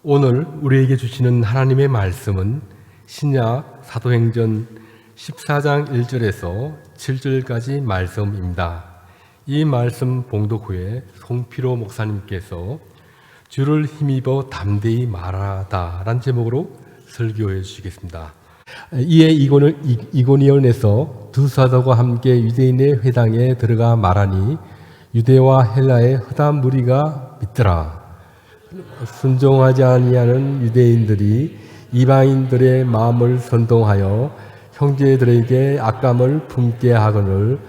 오늘 우리에게 주시는 하나님의 말씀은 신약 사도행전 14장 1절에서 7절까지 말씀입니다. 이 말씀 봉독 후에 송필호 목사님께서 주를 힘입어 담대히 말하다 라는 제목으로 설교해 주시겠습니다. 이에 이고니온에서 두 사도가 함께 유대인의 회당에 들어가 말하니 유대와 헬라의 흑암 무리가 믿더라. 순종하지 아니하는 유대인들이 이방인들의 마음을 선동하여 형제들에게 악감을 품게 하거늘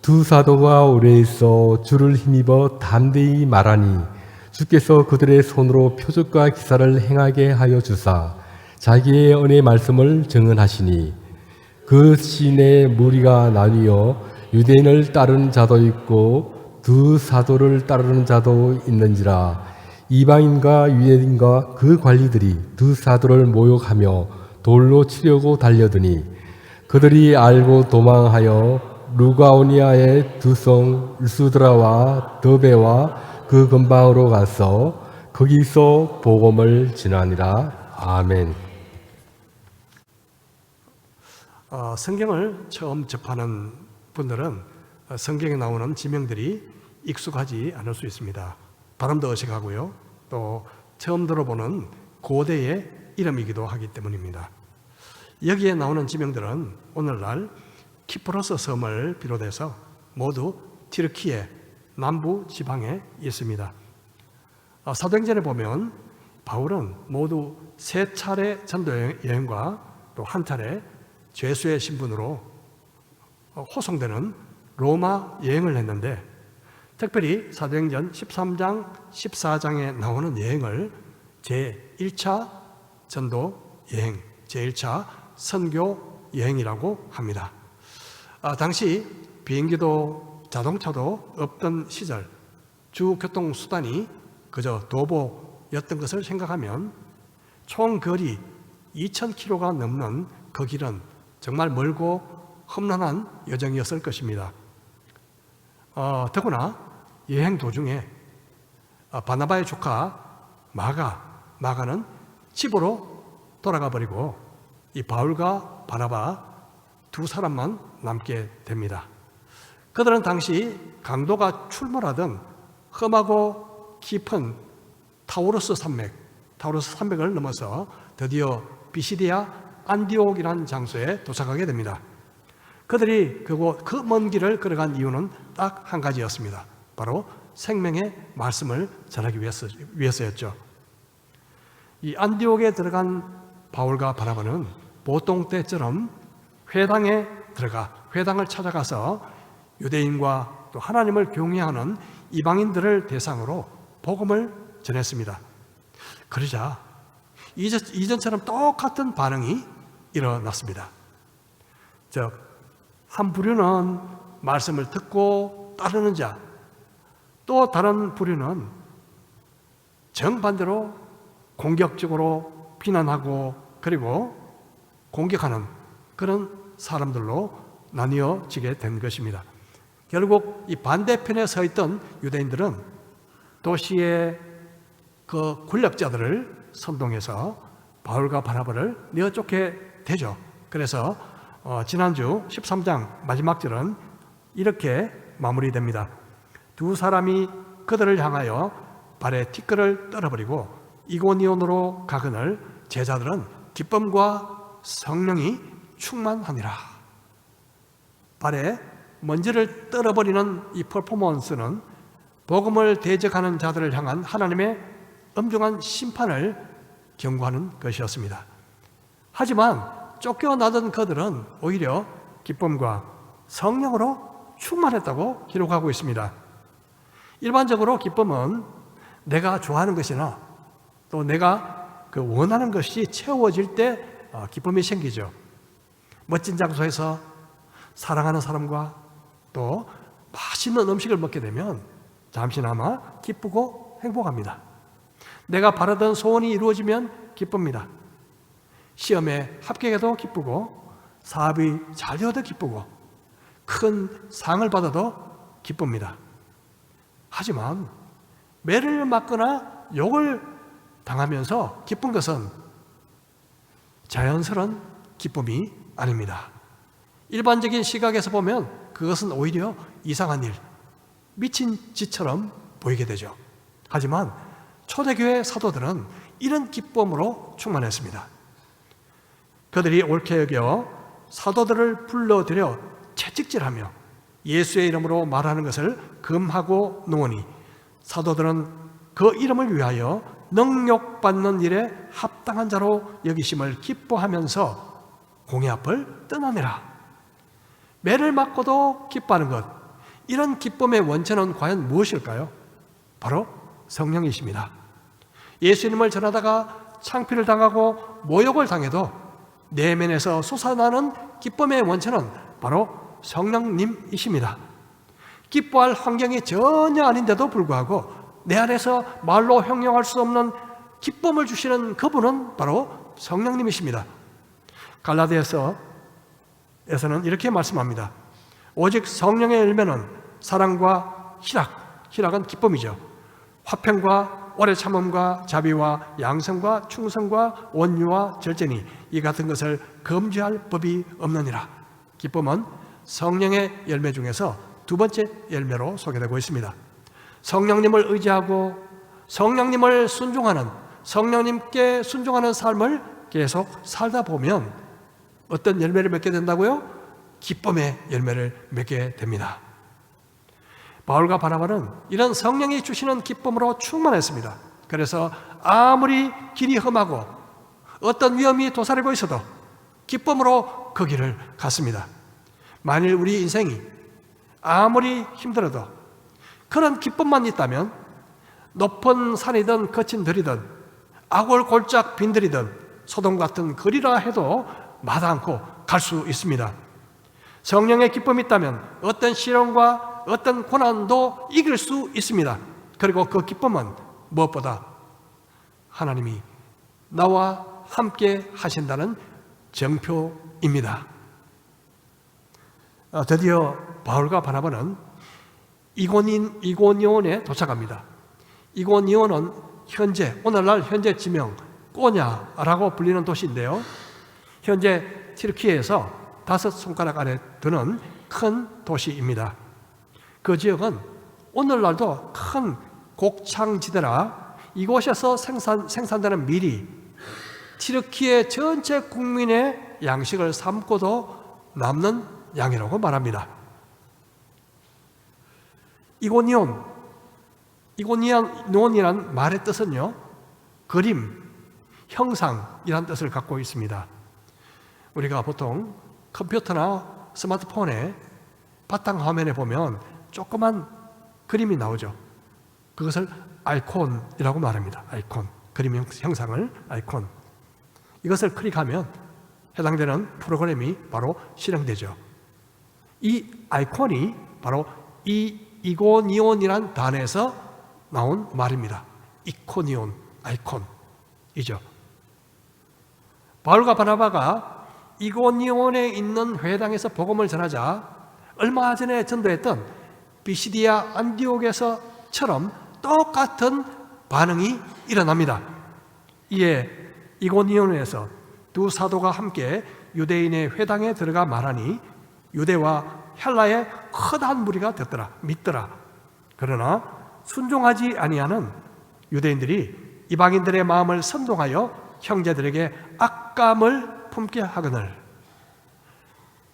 두 사도가 오래 있어 주를 힘입어 담대히 말하니 주께서 그들의 손으로 표적과 기사를 행하게 하여 주사 자기의 은혜의 말씀을 증언하시니 그 시내 무리가 나뉘어 유대인을 따르는 자도 있고 두 사도를 따르는 자도 있는지라. 이방인과 유대인과 그 관리들이 두 사도를 모욕하며 돌로 치려고 달려드니 그들이 알고 도망하여 루가오니아의 두 성 루스드라와 더베와 그 근방으로 가서 거기서 복음을 전하니라. 아멘. 성경을 처음 접하는 분들은 성경에 나오는 지명들이 익숙하지 않을 수 있습니다. 발음도 어색하고요. 또 처음 들어보는 고대의 이름이기도 하기 때문입니다. 여기에 나오는 지명들은 오늘날 키프로스 섬을 비롯해서 모두 튀르키예 남부 지방에 있습니다. 사도행전에 보면 바울은 모두 3차례 전도 여행과 또 한 차례 죄수의 신분으로 호송되는 로마 여행을 했는데 특별히 사도행전 13장, 14장에 나오는 여행을 제1차 전도 여행, 제1차 선교 여행이라고 합니다. 당시 비행기도 자동차도 없던 시절 주 교통수단이 그저 도보였던 것을 생각하면 총 거리 2,000km가 넘는 그 길은 정말 멀고 험난한 여정이었을 것입니다. 더구나 여행 도중에 바나바의 조카 마가는 집으로 돌아가 버리고 이 바울과 바나바 두 사람만 남게 됩니다. 그들은 당시 강도가 출몰하던 험하고 깊은 타우로스 산맥을 넘어서 드디어 비시디아 안디옥이라는 장소에 도착하게 됩니다. 그들이 그 먼 길을 걸어간 이유는 딱 한 가지였습니다. 바로 생명의 말씀을 전하기 위해서였죠. 이 안디옥에 들어간 바울과 바나바는 보통 때처럼 회당을 찾아가서 유대인과 또 하나님을 경외하는 이방인들을 대상으로 복음을 전했습니다. 그러자 이전처럼 똑같은 반응이 일어났습니다. 즉, 한 부류는 말씀을 듣고 따르는 자, 또 다른 부류는 정반대로 공격적으로 비난하고 그리고 공격하는 그런 사람들로 나뉘어지게 된 것입니다. 결국 이 반대편에 서 있던 유대인들은 도시의 그 권력자들을 선동해서 바울과 바나바를 내어쫓게 되죠. 그래서 지난주 13장 마지막 절은 이렇게 마무리됩니다. 두 사람이 그들을 향하여 발에 티끌을 떨어버리고 이고니온으로 가거늘 제자들은 기쁨과 성령이 충만하니라. 발에 먼지를 떨어버리는 이 퍼포먼스는 복음을 대적하는 자들을 향한 하나님의 엄중한 심판을 경고하는 것이었습니다. 하지만 쫓겨나던 그들은 오히려 기쁨과 성령으로 충만했다고 기록하고 있습니다. 일반적으로 기쁨은 내가 좋아하는 것이나 또 내가 원하는 것이 채워질 때 기쁨이 생기죠. 멋진 장소에서 사랑하는 사람과 또 맛있는 음식을 먹게 되면 잠시나마 기쁘고 행복합니다. 내가 바라던 소원이 이루어지면 기쁩니다. 시험에 합격해도 기쁘고 사업이 잘 되어도 기쁘고 큰 상을 받아도 기쁩니다. 하지만 매를 맞거나 욕을 당하면서 기쁜 것은 자연스러운 기쁨이 아닙니다. 일반적인 시각에서 보면 그것은 오히려 이상한 일, 미친 짓처럼 보이게 되죠. 하지만 초대교회 사도들은 이런 기쁨으로 충만했습니다. 그들이 옳게 여겨 사도들을 불러들여 채찍질하며 예수의 이름으로 말하는 것을 금하고 놓으니 사도들은 그 이름을 위하여 능욕받는 일에 합당한 자로 여기심을 기뻐하면서 공회 앞을 떠나니라. 매를 맞고도 기뻐하는 것, 이런 기쁨의 원천은 과연 무엇일까요? 바로 성령이십니다. 예수님을 전하다가 창피를 당하고 모욕을 당해도 내면에서 솟아나는 기쁨의 원천은 바로 성령님이십니다. 기뻐할 환경이 전혀 아닌데도 불구하고 내 안에서 말로 형용할 수 없는 기쁨을 주시는 그분은 바로 성령님이십니다. 갈라디아서에서는 이렇게 말씀합니다. 오직 성령의 열매는 사랑과 희락은 기쁨이죠. 화평과 오래 참음과 자비와 양성과 충성과 온유와 절제니 이 같은 것을 금지할 법이 없느니라. 기쁨은 성령의 열매 중에서 두 번째 열매로 소개되고 있습니다. 성령님을 의지하고 성령님을 순종하는, 성령님께 순종하는 삶을 계속 살다 보면 어떤 열매를 맺게 된다고요? 기쁨의 열매를 맺게 됩니다. 바울과 바나바는 이런 성령이 주시는 기쁨으로 충만했습니다. 그래서 아무리 길이 험하고 어떤 위험이 도사리고 있어도 기쁨으로 그 길을 갔습니다. 만일 우리 인생이 아무리 힘들어도 그런 기쁨만 있다면 높은 산이든 거친 들이든 아골골짝 빈들이든 소돔 같은 거리라 해도 마다 않고 갈 수 있습니다. 성령의 기쁨이 있다면 어떤 시련과 어떤 고난도 이길 수 있습니다. 그리고 그 기쁨은 무엇보다 하나님이 나와 함께 하신다는 정표입니다. 드디어 바울과 바나바는 이고니온에 도착합니다. 이고니온은 오늘날 현재 지명 꼬냐라고 불리는 도시인데요. 현재 튀르키예에서 5손가락 안에 드는 큰 도시입니다. 그 지역은 오늘날도 큰 곡창지대라 이곳에서 생산되는 밀이 튀르키예 전체 국민의 양식을 삼고도 남는 양이라고 말합니다. 이고니온이란 말의 뜻은요, 그림, 형상이란 뜻을 갖고 있습니다. 우리가 보통 컴퓨터나 스마트폰에 바탕화면에 보면 조그만 그림이 나오죠. 그것을 아이콘이라고 말합니다. 아이콘, 그림 형상을 아이콘. 이것을 클릭하면 해당되는 프로그램이 바로 실행되죠. 이 아이콘이 바로 이고니온이란 단어에서 나온 말입니다. 이코니온, 아이콘이죠. 바울과 바나바가 이고니온에 있는 회당에서 복음을 전하자 얼마 전에 전도했던 비시디아 안디옥에서처럼 똑같은 반응이 일어납니다. 이에 이고니온에서 두 사도가 함께 유대인의 회당에 들어가 말하니 유대와 헬라의 커다란 무리가 믿더라. 그러나 순종하지 아니하는 유대인들이 이방인들의 마음을 선동하여 형제들에게 악감을 품게 하거늘.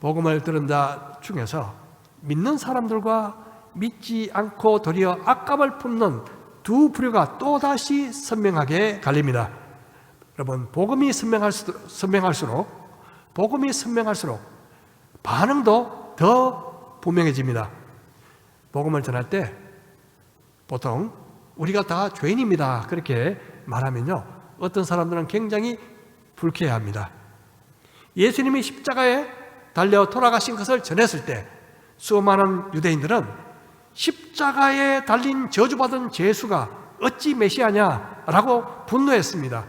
복음을 들은 자 중에서 믿는 사람들과 믿지 않고 도리어 악감을 품는 두 부류가 또다시 선명하게 갈립니다. 여러분, 복음이 선명할수록 반응도 더 분명해집니다. 복음을 전할 때 보통 우리가 다 죄인입니다 그렇게 말하면요, 어떤 사람들은 굉장히 불쾌해합니다. 예수님이 십자가에 달려 돌아가신 것을 전했을 때 수많은 유대인들은 십자가에 달린 저주받은 예수가 어찌 메시아냐라고 분노했습니다.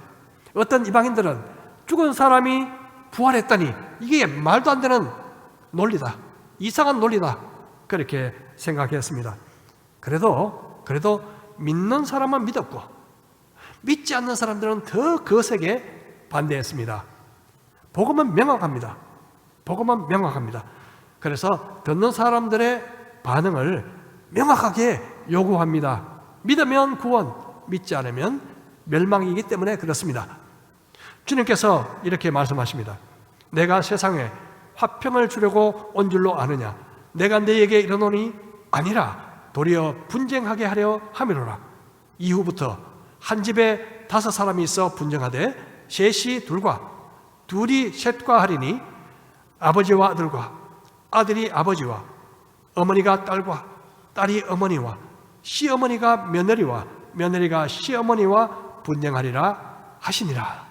어떤 이방인들은 죽은 사람이 부활했다니 이게 말도 안 되는 논리다, 이상한 논리다 그렇게 생각했습니다. 그래도 믿는 사람은 믿었고 믿지 않는 사람들은 더 거세게 반대했습니다. 복음은 명확합니다. 복음은 명확합니다. 그래서 듣는 사람들의 반응을 명확하게 요구합니다. 믿으면 구원, 믿지 않으면 멸망이기 때문에 그렇습니다. 주님께서 이렇게 말씀하십니다. 내가 세상에 화평을 주려고 온 줄로 아느냐? 내가 너희에게 이르노니 아니라 도리어 분쟁하게 하려 함이로라. 이후부터 한 집에 5사람이 있어 분쟁하되 셋이 둘과 둘이 셋과 하리니 아버지와 아들과 아들이 아버지와 어머니가 딸과 딸이 어머니와 시어머니가 며느리와 며느리가 시어머니와 분쟁하리라 하시니라.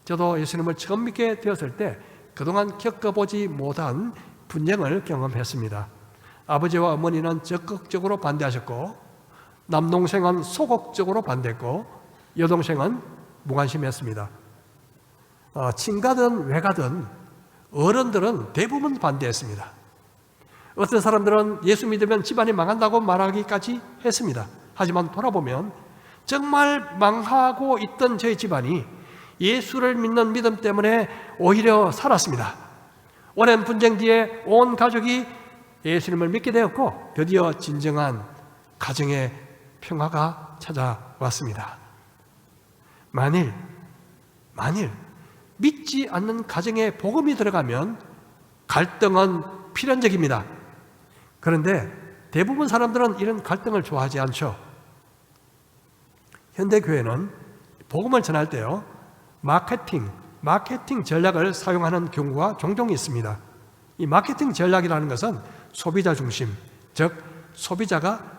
저도 예수님을 처음 믿게 되었을 때 그동안 겪어보지 못한 분쟁을 경험했습니다. 아버지와 어머니는 적극적으로 반대하셨고 남동생은 소극적으로 반대했고 여동생은 무관심했습니다. 친가든 외가든 어른들은 대부분 반대했습니다. 어떤 사람들은 예수 믿으면 집안이 망한다고 말하기까지 했습니다. 하지만 돌아보면 정말 망하고 있던 저희 집안이 예수를 믿는 믿음 때문에 오히려 살았습니다. 오랜 분쟁 뒤에 온 가족이 예수님을 믿게 되었고 드디어 진정한 가정의 평화가 찾아왔습니다. 만일 믿지 않는 가정에 복음이 들어가면 갈등은 필연적입니다. 그런데 대부분 사람들은 이런 갈등을 좋아하지 않죠. 현대교회는 복음을 전할 때요, 마케팅 전략을 사용하는 경우가 종종 있습니다. 이 마케팅 전략이라는 것은 소비자 중심, 즉 소비자가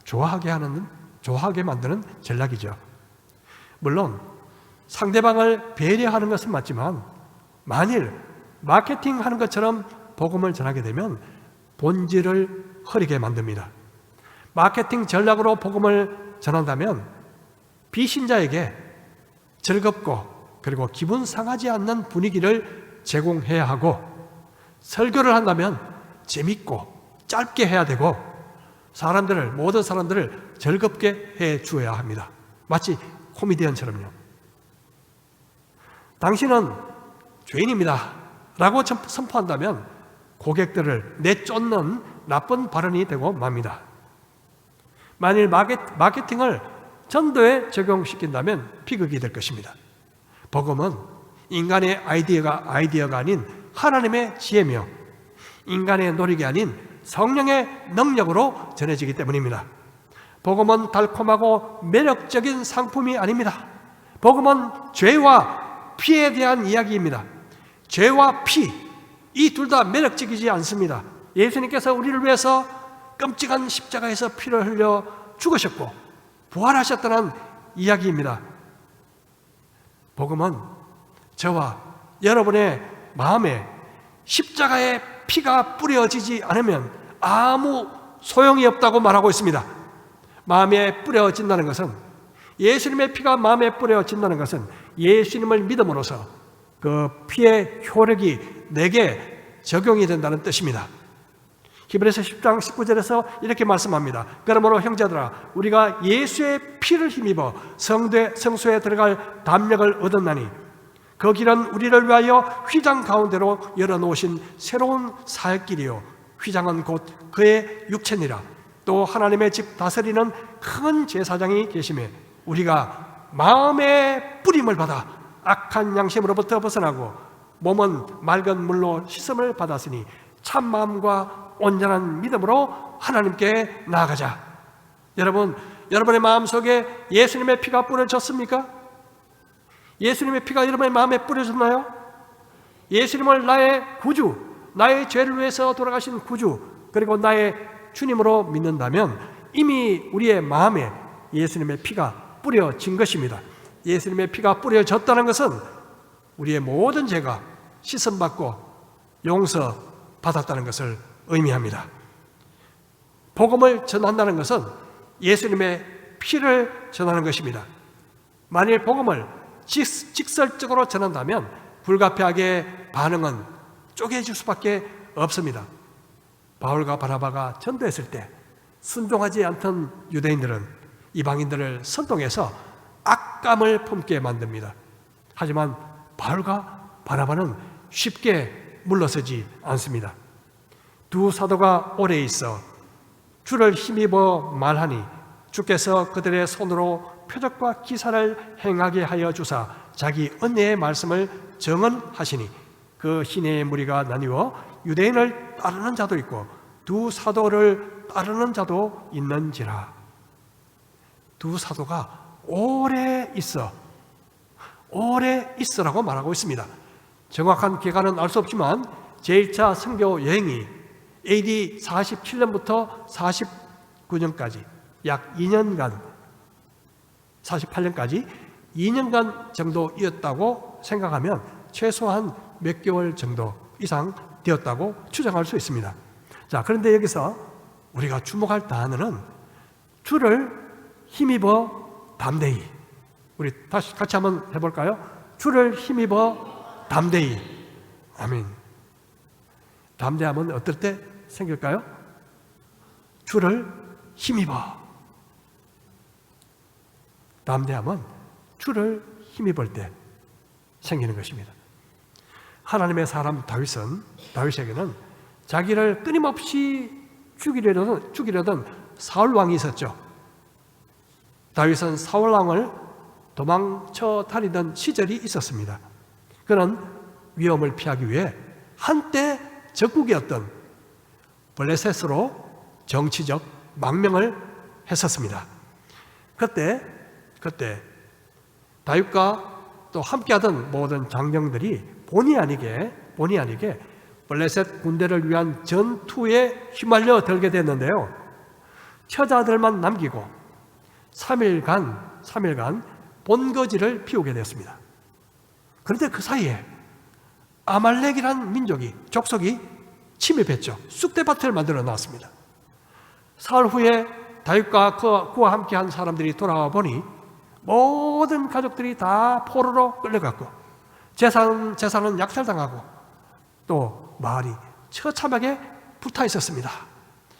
좋아하게 만드는 전략이죠. 물론 상대방을 배려하는 것은 맞지만 만일 마케팅하는 것처럼 복음을 전하게 되면 본질을 흐리게 만듭니다. 마케팅 전략으로 복음을 전한다면 비신자에게 즐겁고 그리고 기분 상하지 않는 분위기를 제공해야 하고, 설교를 한다면 재밌고 짧게 해야 되고 모든 사람들을 즐겁게 해 주어야 합니다. 마치 코미디언처럼요. 당신은 죄인입니다 라고 선포한다면 고객들을 내쫓는 나쁜 발언이 되고 맙니다. 만일 마케팅을 전도에 적용시킨다면 비극이 될 것입니다. 복음은 인간의 아이디어가 아닌 하나님의 지혜며 인간의 노력이 아닌 성령의 능력으로 전해지기 때문입니다. 복음은 달콤하고 매력적인 상품이 아닙니다. 복음은 죄와 피에 대한 이야기입니다. 죄와 피, 이 둘 다 매력적이지 않습니다. 예수님께서 우리를 위해서 끔찍한 십자가에서 피를 흘려 죽으셨고 부활하셨다는 이야기입니다. 복음은 저와 여러분의 마음에 십자가의 피가 뿌려지지 않으면 아무 소용이 없다고 말하고 있습니다. 마음에 뿌려진다는 것은, 예수님의 피가 마음에 뿌려진다는 것은 예수님을 믿음으로써 그 피의 효력이 내게 적용이 된다는 뜻입니다. 히브리서 10장 19절에서 이렇게 말씀합니다. 그러므로 형제들아, 우리가 예수의 피를 힘입어 성소에 들어갈 담력을 얻었나니 그 길은 우리를 위하여 휘장 가운데로 열어놓으신 새로운 살 길이요, 휘장은 곧 그의 육체니라. 또 하나님의 집 다스리는 큰 제사장이 계시매 우리가 마음의 뿌림을 받아 악한 양심으로부터 벗어나고 몸은 맑은 물로 씻음을 받았으니 참 마음과 온전한 믿음으로 하나님께 나아가자. 여러분, 여러분의 마음속에 예수님의 피가 뿌려졌습니까? 예수님의 피가 여러분의 마음에 뿌려졌나요? 예수님을 나의 구주, 나의 죄를 위해서 돌아가신 구주, 그리고 나의 주님으로 믿는다면 이미 우리의 마음에 예수님의 피가 뿌려진 것입니다. 예수님의 피가 뿌려졌다는 것은 우리의 모든 죄가 씻음받고 용서받았다는 것을 의미합니다. 복음을 전한다는 것은 예수님의 피를 전하는 것입니다. 만일 복음을 직설적으로 전한다면 불가피하게 반응은 쪼개질 수밖에 없습니다. 바울과 바나바가 전도했을 때 순종하지 않던 유대인들은 이방인들을 선동해서 악감을 품게 만듭니다. 하지만 바울과 바나바는 쉽게 물러서지 않습니다. 두 사도가 오래 있어 주를 힘입어 말하니 주께서 그들의 손으로 표적과 기사를 행하게 하여 주사 자기 은혜의 말씀을 증언하시니 그 시내의 무리가 나뉘어 유대인을 따르는 자도 있고 두 사도를 따르는 자도 있는지라. 두 사도가 오래 있어라고 말하고 있습니다. 정확한 기간은 알 수 없지만 제1차 선교 여행이 AD 47년부터 49년까지 약 2년간 48년까지 2년간 정도이었다고 생각하면 최소한 몇 개월 정도 이상 되었다고 추정할 수 있습니다. 자, 그런데 여기서 우리가 주목할 단어는 주를 힘입어 담대히. 우리 다시 같이 한번 해볼까요? 주를 힘입어 담대히. 아멘. 담대함은 어떨 때 생길까요? 주를 힘입어. 담대함은 주를 힘입을 때 생기는 것입니다. 하나님의 사람 다윗에게는 자기를 끊임없이 죽이려던 사울 왕이 있었죠. 다윗은 사울 왕을 도망쳐 다니던 시절이 있었습니다. 그는 위험을 피하기 위해 한때 적국이었던 블레셋으로 정치적 망명을 했었습니다. 그때 다윗과 또 함께하던 모든 장병들이 본의 아니게 블레셋 군대를 위한 전투에 휘말려 들게 됐는데요. 처자들만 남기고 3일간 본거지를 피우게 되었습니다. 그런데 그 사이에 아말렉이라는 족속이 침입했죠. 쑥대밭을 만들어 놨습니다. 사흘 후에 다윗과 그와 함께한 사람들이 돌아와 보니 모든 가족들이 다 포로로 끌려갔고 재산은 약탈당하고 또 마을이 처참하게 불타 있었습니다.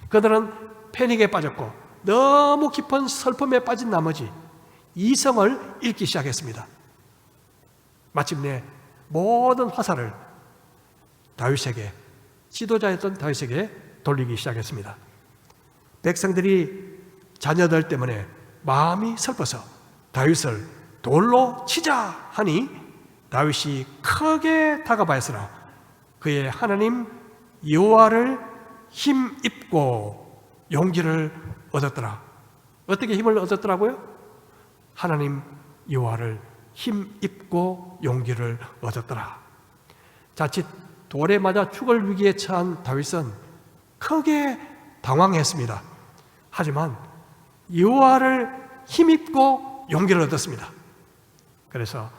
그들은 패닉에 빠졌고 너무 깊은 슬픔에 빠진 나머지 이성을 잃기 시작했습니다. 마침내 모든 화살을 지도자였던 다윗에게 돌리기 시작했습니다. 백성들이 자녀들 때문에 마음이 슬퍼서 다윗을 돌로 치자 하니 다윗이 크게 다가바였으나 그의 하나님 여호와를 힘입고 용기를 얻었더라. 어떻게 힘을 얻었더라고요? 하나님 여호와를 힘입고 용기를 얻었더라. 자칫 돌에 맞아 죽을 위기에 처한 다윗은 크게 당황했습니다. 하지만 여호와를 힘입고 용기를 얻었습니다. 그래서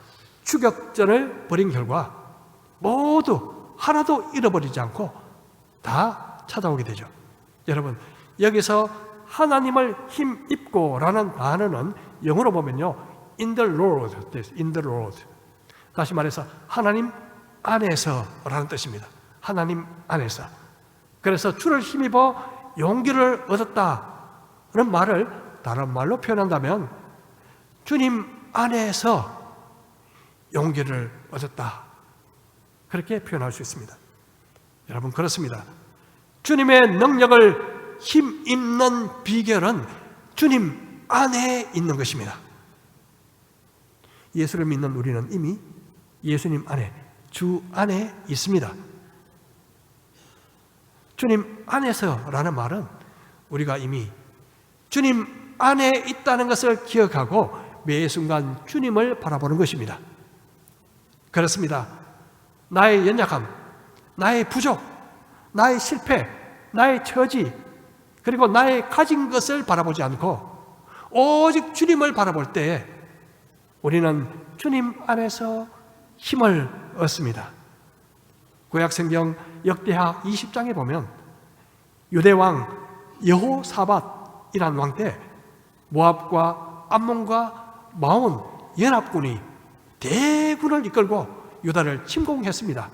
추격전을 벌인 결과 모두 하나도 잃어버리지 않고 다 찾아오게 되죠. 여러분, 여기서 하나님을 힘입고 라는 단어는 영어로 보면요, in the Lord. 다시 말해서 하나님 안에서 라는 뜻입니다. 하나님 안에서. 그래서 주를 힘입어 용기를 얻었다는 말을 다른 말로 표현한다면 주님 안에서 용기를 얻었다, 그렇게 표현할 수 있습니다. 여러분, 그렇습니다. 주님의 능력을 힘입는 비결은 주님 안에 있는 것입니다. 예수를 믿는 우리는 이미 예수님 안에, 주 안에 있습니다. 주님 안에서라는 말은 우리가 이미 주님 안에 있다는 것을 기억하고 매 순간 주님을 바라보는 것입니다. 그렇습니다. 나의 연약함, 나의 부족, 나의 실패, 나의 처지, 그리고 나의 가진 것을 바라보지 않고 오직 주님을 바라볼 때 우리는 주님 안에서 힘을 얻습니다. 구약성경 역대하 20장에 보면 유대왕 여호사밧이라는 왕 때 모압과 암몬과 마온 연합군이 대군을 이끌고 유다를 침공했습니다.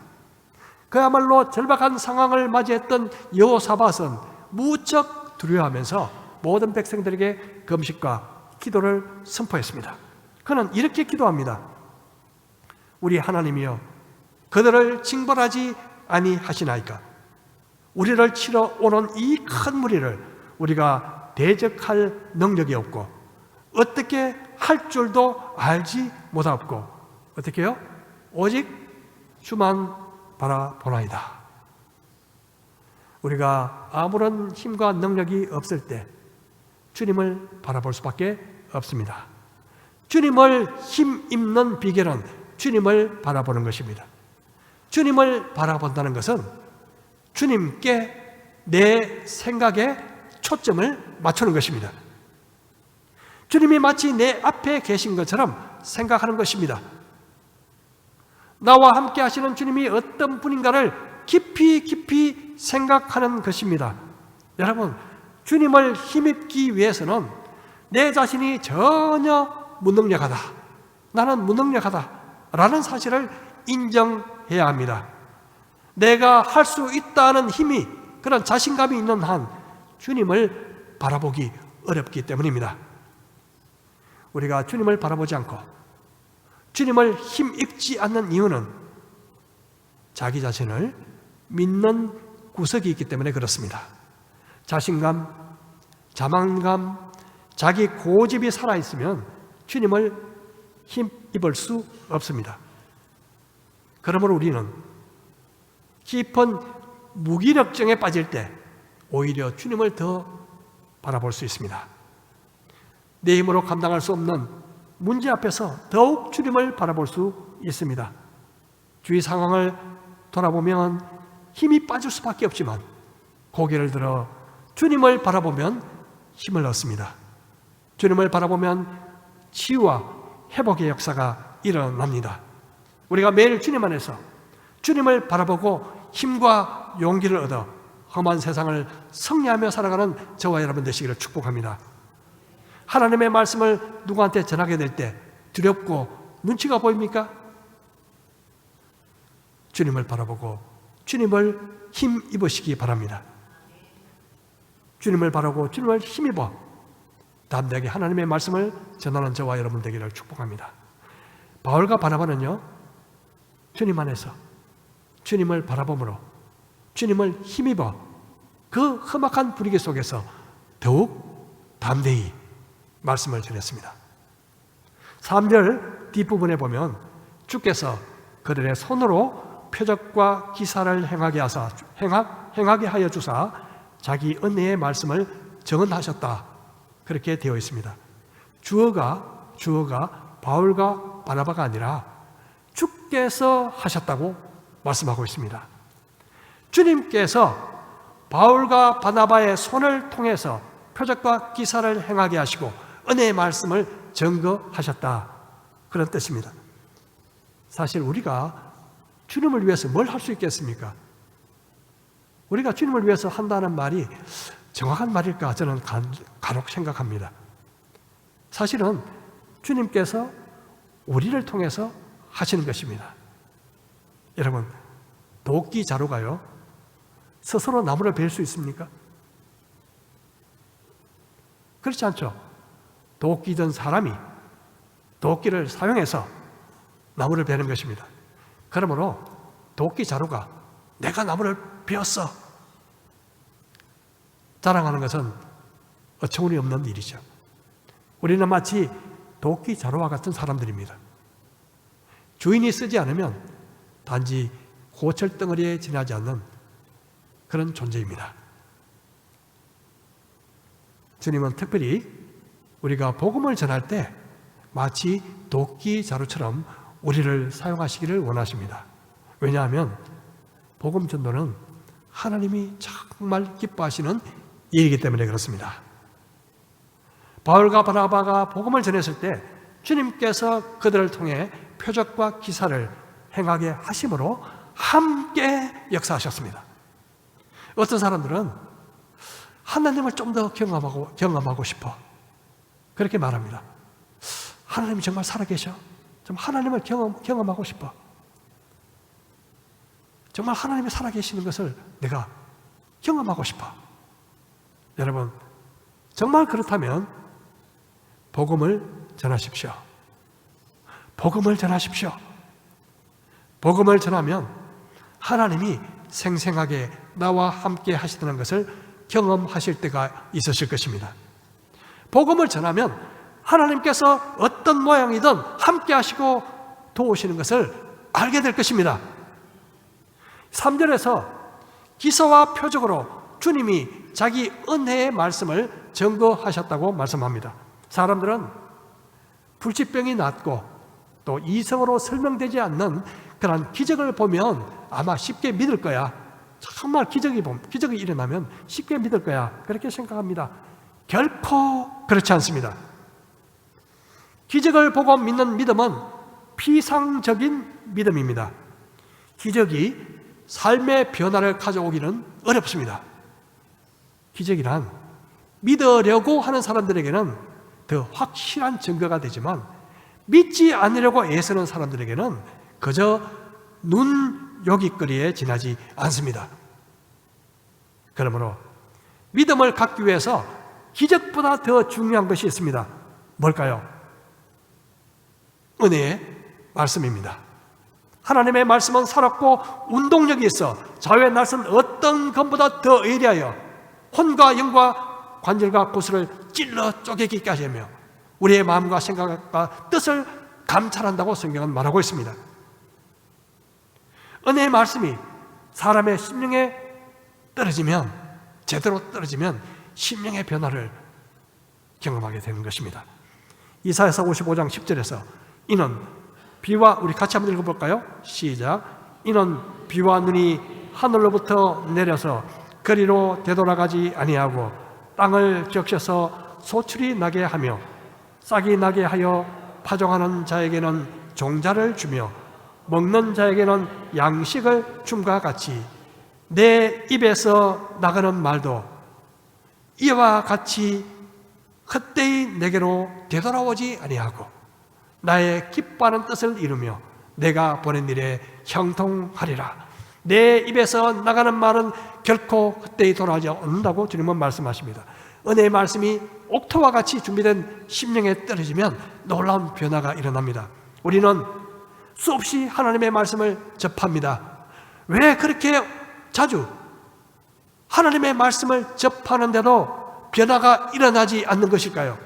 그야말로 절박한 상황을 맞이했던 여호사밧은 무척 두려워하면서 모든 백성들에게 금식과 기도를 선포했습니다. 그는 이렇게 기도합니다. 우리 하나님이여, 그들을 징벌하지 아니하시나이까? 우리를 치러 오는 이 큰 무리를 우리가 대적할 능력이 없고 어떻게 할 줄도 알지 못하고 어떻게 해요? 오직 주만 바라보나이다. 우리가 아무런 힘과 능력이 없을 때 주님을 바라볼 수밖에 없습니다. 주님을 힘입는 비결은 주님을 바라보는 것입니다. 주님을 바라본다는 것은 주님께 내 생각에 초점을 맞추는 것입니다. 주님이 마치 내 앞에 계신 것처럼 생각하는 것입니다. 나와 함께 하시는 주님이 어떤 분인가를 깊이 생각하는 것입니다. 여러분, 주님을 힘입기 위해서는 내 자신이 전혀 무능력하다, 나는 무능력하다 라는 사실을 인정해야 합니다. 내가 할 수 있다는 힘이, 그런 자신감이 있는 한 주님을 바라보기 어렵기 때문입니다. 우리가 주님을 바라보지 않고 주님을 힘입지 않는 이유는 자기 자신을 믿는 구석이 있기 때문에 그렇습니다. 자신감, 자만감, 자기 고집이 살아있으면 주님을 힘입을 수 없습니다. 그러므로 우리는 깊은 무기력증에 빠질 때 오히려 주님을 더 바라볼 수 있습니다. 내 힘으로 감당할 수 없는 문제 앞에서 더욱 주님을 바라볼 수 있습니다. 주위 상황을 돌아보면 힘이 빠질 수밖에 없지만 고개를 들어 주님을 바라보면 힘을 얻습니다. 주님을 바라보면 치유와 회복의 역사가 일어납니다. 우리가 매일 주님 안에서 주님을 바라보고 힘과 용기를 얻어 험한 세상을 승리하며 살아가는 저와 여러분 되시기를 축복합니다. 하나님의 말씀을 누구한테 전하게 될 때 두렵고 눈치가 보입니까? 주님을 바라보고 주님을 힘입으시기 바랍니다. 주님을 바라고 주님을 힘입어 담대하게 하나님의 말씀을 전하는 저와 여러분 되기를 축복합니다. 바울과 바나바는요, 주님 안에서 주님을 바라봄으로 주님을 힘입어 그 험악한 분위기 속에서 더욱 담대히 말씀을 전했습니다. 3절 뒷부분에 보면 주께서 그들의 손으로 표적과 기사를 행하게 하여 주사 자기 은혜의 말씀을 증언하셨다. 그렇게 되어 있습니다. 주어가 바울과 바나바가 아니라 주께서 하셨다고 말씀하고 있습니다. 주님께서 바울과 바나바의 손을 통해서 표적과 기사를 행하게 하시고 은혜의 말씀을 증거하셨다. 그런 뜻입니다. 사실 우리가 주님을 위해서 뭘 할 수 있겠습니까? 우리가 주님을 위해서 한다는 말이 정확한 말일까 저는 간혹 생각합니다. 사실은 주님께서 우리를 통해서 하시는 것입니다. 여러분, 도끼 자루가요 스스로 나무를 벨 수 있습니까? 그렇지 않죠. 도끼 든 사람이 도끼를 사용해서 나무를 베는 것입니다. 그러므로 도끼 자루가 내가 나무를 베었어 자랑하는 것은 어처구니 없는 일이죠. 우리는 마치 도끼 자루와 같은 사람들입니다. 주인이 쓰지 않으면 단지 고철 덩어리에 지나지 않는 그런 존재입니다. 주님은 특별히 우리가 복음을 전할 때 마치 도끼 자루처럼 우리를 사용하시기를 원하십니다. 왜냐하면 복음 전도는 하나님이 정말 기뻐하시는 일이기 때문에 그렇습니다. 바울과 바나바가 복음을 전했을 때 주님께서 그들을 통해 표적과 기사를 행하게 하심으로 함께 역사하셨습니다. 어떤 사람들은 하나님을 좀 더 경험하고 싶어 그렇게 말합니다. 하나님이 정말 살아계셔? 좀 하나님을 경험하고 싶어. 정말 하나님이 살아계시는 것을 내가 경험하고 싶어. 여러분, 정말 그렇다면 복음을 전하십시오. 복음을 전하십시오. 복음을 전하면 하나님이 생생하게 나와 함께 하시다는 것을 경험하실 때가 있으실 것입니다. 복음을 전하면 하나님께서 어떤 모양이든 함께 하시고 도우시는 것을 알게 될 것입니다. 3절에서 기사와 표적으로 주님이 자기 은혜의 말씀을 증거하셨다고 말씀합니다. 사람들은 불치병이 낫고 또 이성으로 설명되지 않는 그런 기적을 보면 아마 쉽게 믿을 거야. 정말 기적이 일어나면 쉽게 믿을 거야. 그렇게 생각합니다. 결코 그렇지 않습니다. 기적을 보고 믿는 믿음은 피상적인 믿음입니다. 기적이 삶의 변화를 가져오기는 어렵습니다. 기적이란 믿으려고 하는 사람들에게는 더 확실한 증거가 되지만 믿지 않으려고 애쓰는 사람들에게는 그저 눈요깃거리에 지나지 않습니다. 그러므로 믿음을 갖기 위해서 기적보다 더 중요한 것이 있습니다. 뭘까요? 은혜의 말씀입니다. 하나님의 말씀은 살았고 운동력이 있어 자유의 날선 어떤 것보다 더 예리하여 혼과 영과 관절과 고수를 찔러 쪼개기까지 하며 우리의 마음과 생각과 뜻을 감찰한다고 성경은 말하고 있습니다. 은혜의 말씀이 사람의 심령에 떨어지면, 제대로 떨어지면 심령의 변화를 경험하게 되는 것입니다. 이사야서 55장 10절에서 이는 비와, 우리 같이 한번 읽어볼까요? 시작. 이는 비와 눈이 하늘로부터 내려서 거리로 되돌아가지 아니하고 땅을 적셔서 소출이 나게 하며 싹이 나게 하여 파종하는 자에게는 종자를 주며 먹는 자에게는 양식을 줌과 같이 내 입에서 나가는 말도 이와 같이 헛되이 내게로 되돌아오지 아니하고 나의 기뻐하는 뜻을 이루며 내가 보낸 일에 형통하리라. 내 입에서 나가는 말은 결코 헛되이 돌아오지 않는다고 주님은 말씀하십니다. 은혜의 말씀이 옥토와 같이 준비된 심령에 떨어지면 놀라운 변화가 일어납니다. 우리는 수없이 하나님의 말씀을 접합니다. 왜 그렇게 자주 하나님의 말씀을 접하는데도 변화가 일어나지 않는 것일까요?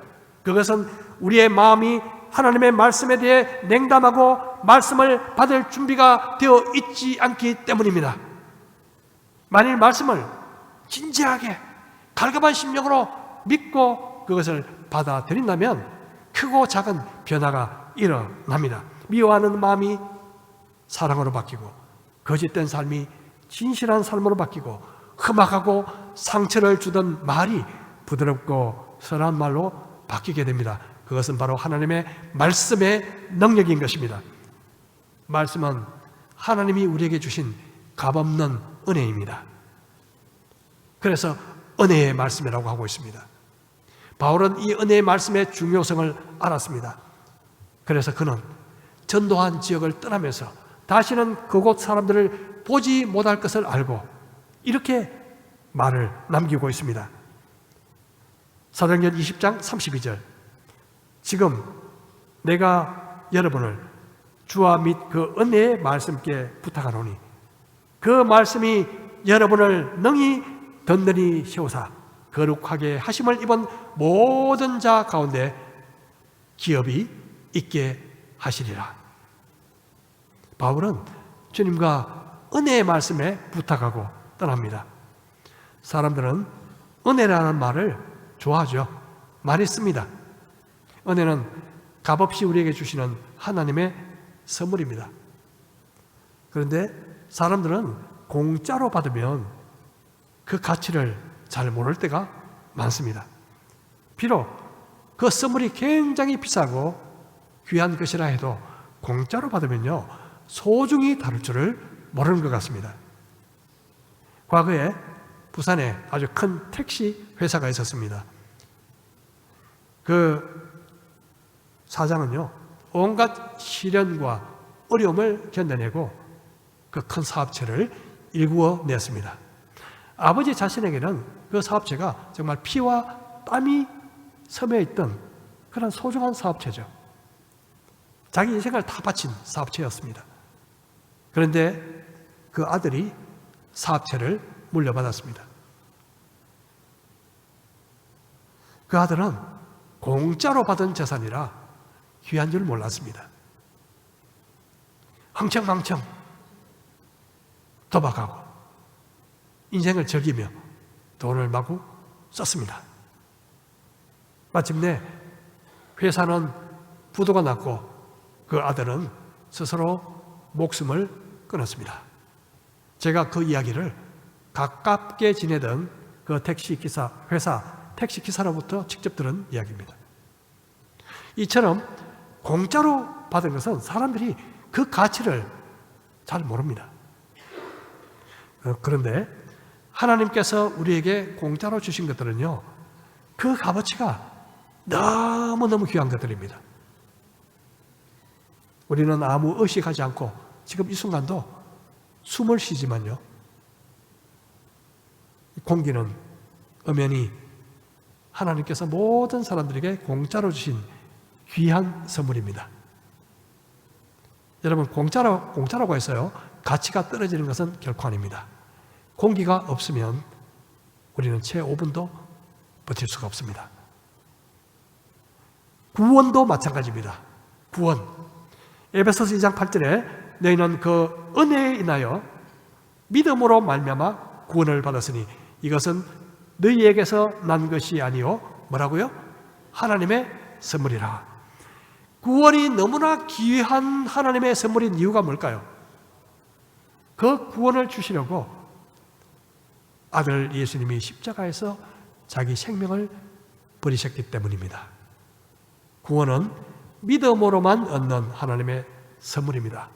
그것은 우리의 마음이 하나님의 말씀에 대해 냉담하고 말씀을 받을 준비가 되어 있지 않기 때문입니다. 만일 말씀을 진지하게 갈급한 심령으로 믿고 그것을 받아들인다면 크고 작은 변화가 일어납니다. 미워하는 마음이 사랑으로 바뀌고 거짓된 삶이 진실한 삶으로 바뀌고 험악하고 상처를 주던 말이 부드럽고 선한 말로 바뀌게 됩니다. 그것은 바로 하나님의 말씀의 능력인 것입니다. 말씀은 하나님이 우리에게 주신 값없는 은혜입니다. 그래서 은혜의 말씀이라고 하고 있습니다. 바울은 이 은혜의 말씀의 중요성을 알았습니다. 그래서 그는 전도한 지역을 떠나면서 다시는 그곳 사람들을 보지 못할 것을 알고 이렇게 말을 남기고 있습니다. 사도행전 20장 32절. 지금 내가 여러분을 주와 및 그 은혜의 말씀께 부탁하노니 그 말씀이 여러분을 능히 든든히 세우사 거룩하게 하심을 입은 모든 자 가운데 기업이 있게 하시리라. 바울은 주님과 은혜의 말씀에 부탁하고 떠납니다. 사람들은 은혜라는 말을 좋아하죠. 많이 씁니다. 은혜는 값없이 우리에게 주시는 하나님의 선물입니다. 그런데 사람들은 공짜로 받으면 그 가치를 잘 모를 때가 많습니다. 비록 그 선물이 굉장히 비싸고 귀한 것이라 해도 공짜로 받으면요 소중히 다룰 줄을 모르는 것 같습니다. 과거에 부산에 아주 큰 택시 회사가 있었습니다. 그 사장은요 온갖 시련과 어려움을 견뎌내고 그 큰 사업체를 일구어 냈습니다. 아버지 자신에게는 그 사업체가 정말 피와 땀이 섬에 있던 그런 소중한 사업체죠. 자기 인생을 다 바친 사업체였습니다. 그런데 그 아들이 사업체를 물려받았습니다. 그 아들은 공짜로 받은 재산이라 귀한 줄 몰랐습니다. 흥청망청 도박하고 인생을 즐기며 돈을 마구 썼습니다. 마침내 회사는 부도가 났고 그 아들은 스스로 목숨을 끊었습니다. 제가 그 이야기를 가깝게 지내던 그 회사 택시기사로부터 직접 들은 이야기입니다. 이처럼 공짜로 받은 것은 사람들이 그 가치를 잘 모릅니다. 그런데 하나님께서 우리에게 공짜로 주신 것들은요, 그 값어치가 너무너무 귀한 것들입니다. 우리는 아무 의식하지 않고 지금 이 순간도 숨을 쉬지만요, 공기는 엄연히 하나님께서 모든 사람들에게 공짜로 주신 귀한 선물입니다. 여러분, 공짜라고 해서요, 가치가 떨어지는 것은 결코 아닙니다. 공기가 없으면 우리는 채 5분도 버틸 수가 없습니다. 구원도 마찬가지입니다. 구원. 에베소서 2장 8절에 너희는 그 은혜에 인하여 믿음으로 말미암아 구원을 받았으니 이것은 너희에게서 난 것이 아니요 뭐라고요? 하나님의 선물이라. 구원이 너무나 귀한 하나님의 선물인 이유가 뭘까요? 그 구원을 주시려고 아들 예수님이 십자가에서 자기 생명을 버리셨기 때문입니다. 구원은 믿음으로만 얻는 하나님의 선물입니다.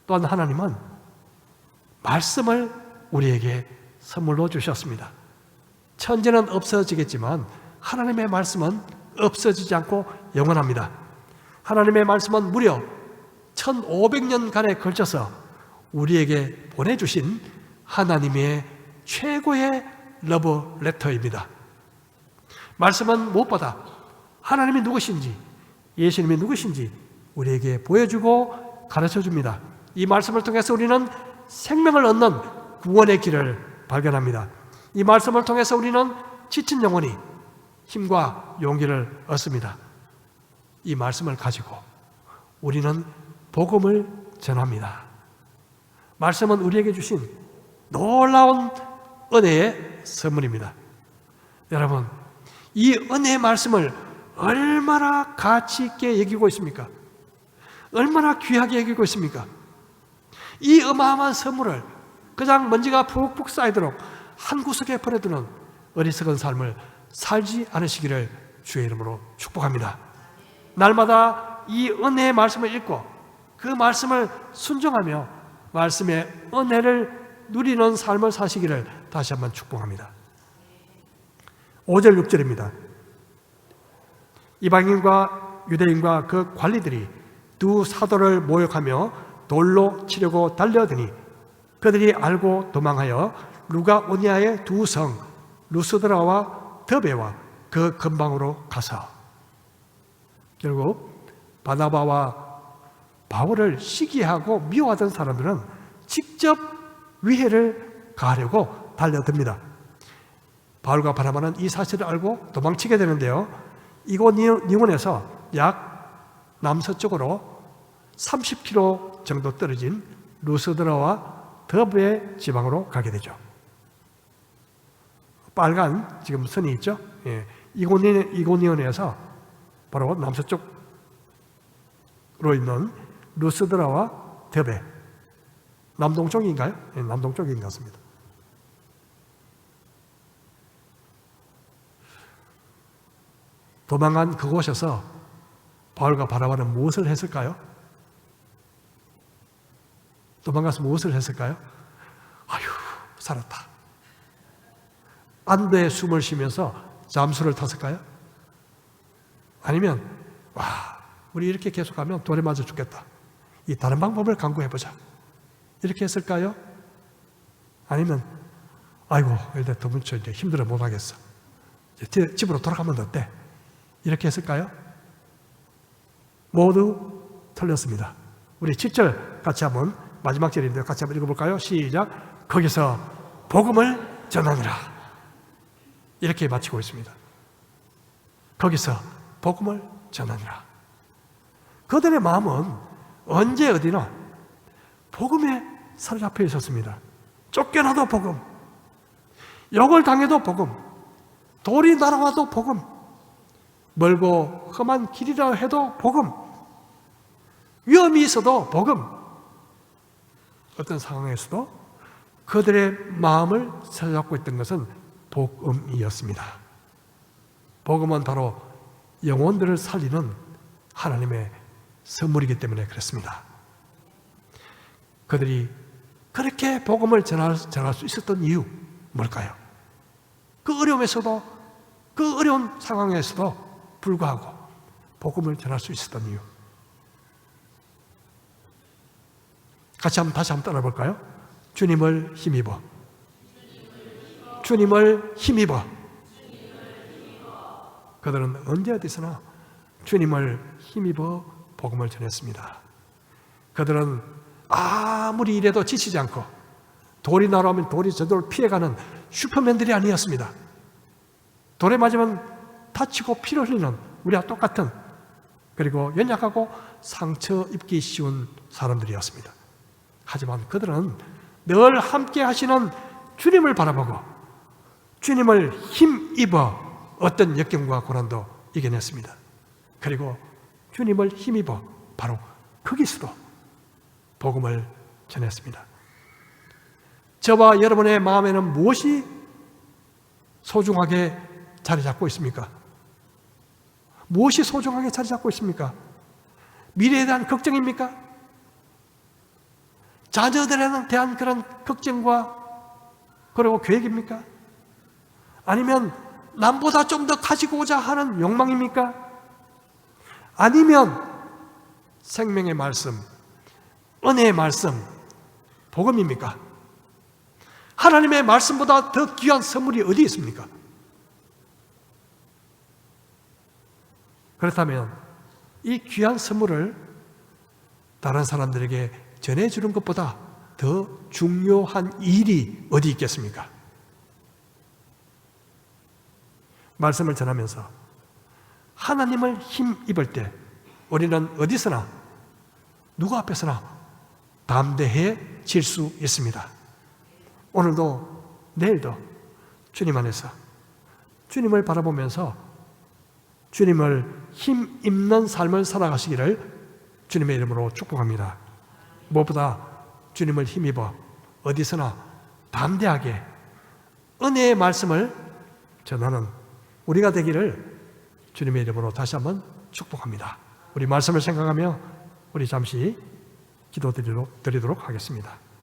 또한 하나님은 말씀을 우리에게 선물로 주셨습니다. 천지는 없어지겠지만 하나님의 말씀은 없어지지 않고 영원합니다. 하나님의 말씀은 무려 1500년간에 걸쳐서 우리에게 보내주신 하나님의 최고의 러브 레터입니다. 말씀은 무엇보다 하나님이 누구신지, 예수님이 누구신지 우리에게 보여주고 가르쳐줍니다. 이 말씀을 통해서 우리는 생명을 얻는 구원의 길을 발견합니다. 이 말씀을 통해서 우리는 지친 영혼이 힘과 용기를 얻습니다. 이 말씀을 가지고 우리는 복음을 전합니다. 말씀은 우리에게 주신 놀라운 은혜의 선물입니다. 여러분, 이 은혜의 말씀을 얼마나 가치 있게 여기고 있습니까? 얼마나 귀하게 여기고 있습니까? 이 어마어마한 선물을 그냥 먼지가 푹푹 쌓이도록 한 구석에 버려두는 어리석은 삶을 살지 않으시기를 주의 이름으로 축복합니다. 날마다 이 은혜의 말씀을 읽고 그 말씀을 순종하며 말씀의 은혜를 누리는 삶을 사시기를 다시 한번 축복합니다. 5절 6절입니다. 이방인과 유대인과 그 관리들이 두 사도를 모욕하며 돌로 치려고 달려드니 그들이 알고 도망하여 루가오니아의 두 성 루스드라와 더베와 그 근방으로 가서 결국 바나바와 바울을 시기하고 미워하던 사람들은 직접 위해를 가하려고 달려듭니다. 바울과 바나바는 이 사실을 알고 도망치게 되는데요, 이고니온에서 약 남서쪽으로 30km 정도 떨어진 루스드라와 더베 지방으로 가게 되죠. 빨간 지금 선이 있죠? 예. 이고니온에서 바로 남서쪽으로 있는 루스드라와 더베, 남동쪽인가요? 예, 남동쪽인 것 같습니다. 도망간 그곳에서 바울과 바나바는 무엇을 했을까요? 도망가서 무엇을 했을까요? 아휴, 살았다. 안도의 숨을 쉬면서 잠수를 탔을까요? 아니면 와, 우리 이렇게 계속하면 돌에 맞아 죽겠다. 이 다른 방법을 강구해보자. 이렇게 했을까요? 아니면 아이고, 이제 너무 이제 힘들어 못하겠어. 이제 집으로 돌아가면 어때? 이렇게 했을까요? 모두 틀렸습니다. 우리 7절 같이 한번, 마지막 절인데요. 같이 한번 읽어볼까요? 시작. 거기서 복음을 전하니라. 이렇게 마치고 있습니다. 거기서 복음을 전하니라. 그들의 마음은 언제 어디나 복음에 사로잡혀 있었습니다. 쫓겨나도 복음, 욕을 당해도 복음, 돌이 날아와도 복음, 멀고 험한 길이라 해도 복음, 위험이 있어도 복음, 어떤 상황에서도 그들의 마음을 사로잡고 있던 것은 복음이었습니다. 복음은 바로 영혼들을 살리는 하나님의 선물이기 때문에 그렇습니다. 그들이 그렇게 복음을 전할 수 있었던 이유 뭘까요? 그 어려움에서도, 그 어려운 상황에서도 불구하고 복음을 전할 수 있었던 이유. 다시 한번 따라볼까요? 주님을 힘입어. 주님을 힘입어. 그들은 언제 어디서나 주님을 힘입어 복음을 전했습니다. 그들은 아무리 이래도 지치지 않고 돌이 날아오면 돌이 저절로 피해가는 슈퍼맨들이 아니었습니다. 돌에 맞으면 다치고 피를 흘리는 우리와 똑같은, 그리고 연약하고 상처 입기 쉬운 사람들이었습니다. 하지만 그들은 늘 함께 하시는 주님을 바라보고 주님을 힘입어 어떤 역경과 고난도 이겨냈습니다. 그리고 주님을 힘입어 바로 거기서도 복음을 전했습니다. 저와 여러분의 마음에는 무엇이 소중하게 자리 잡고 있습니까? 무엇이 소중하게 자리 잡고 있습니까? 미래에 대한 걱정입니까? 자녀들에 대한 그런 걱정과 그리고 계획입니까? 아니면 남보다 좀 더 가지고자 하는 욕망입니까? 아니면 생명의 말씀, 은혜의 말씀, 복음입니까? 하나님의 말씀보다 더 귀한 선물이 어디 있습니까? 그렇다면 이 귀한 선물을 다른 사람들에게 전해주는 것보다 더 중요한 일이 어디 있겠습니까? 말씀을 전하면서 하나님을 힘입을 때 우리는 어디서나 누구 앞에서나 담대해질 수 있습니다. 오늘도 내일도 주님 안에서 주님을 바라보면서 주님을 힘입는 삶을 살아가시기를 주님의 이름으로 축복합니다. 무엇보다 주님을 힘입어 어디서나 담대하게 은혜의 말씀을 전하는 우리가 되기를 주님의 이름으로 다시 한번 축복합니다. 우리 말씀을 생각하며 우리 잠시 기도드리도록 하겠습니다.